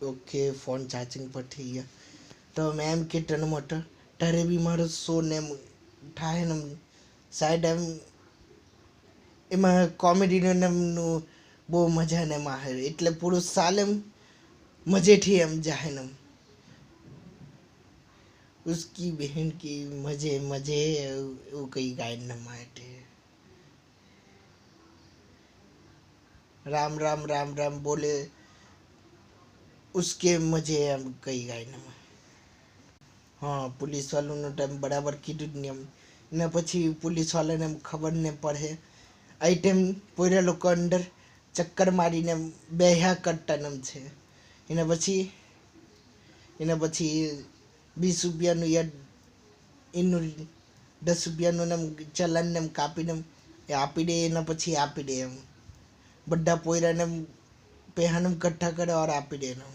okay phone charging પર થઈ ગયા તો મેં એમ કે તને મોટર તારે બી મારો શો ને એમ થાય ને સાઈડ એમ એમાં કોમેડીનો એમનું બહુ મજા ને એમાં આવે એટલે પૂરું સાલ એમ મજેથી એમ જાય ને उसकी बहन की मजे मजे वो कई गायन माटे राम राम राम राम बोले उसके मजे हम कई गायन में हाँ पुलिस वालों નો ટાઈમ બરાબર કીધું જ નહીં એમ એના પછી પુલિસ વાળાને એમ ખબર ને પડે આ ટાઈમ પોયરા લોકો અંદર ચક્કર મારીને એમ બેહ્યા કરતા એમ છે એના પછી 20 રૂપિયાનું યાદ એનું 10 રૂપિયાનું એમ ચલન એમ કાપીને એમ એ આપી દે એના પછી આપી દે એમ બધા પોયરાને એમ પહેવાને કઠ્ઠા કરે ઓર આપી દે એમ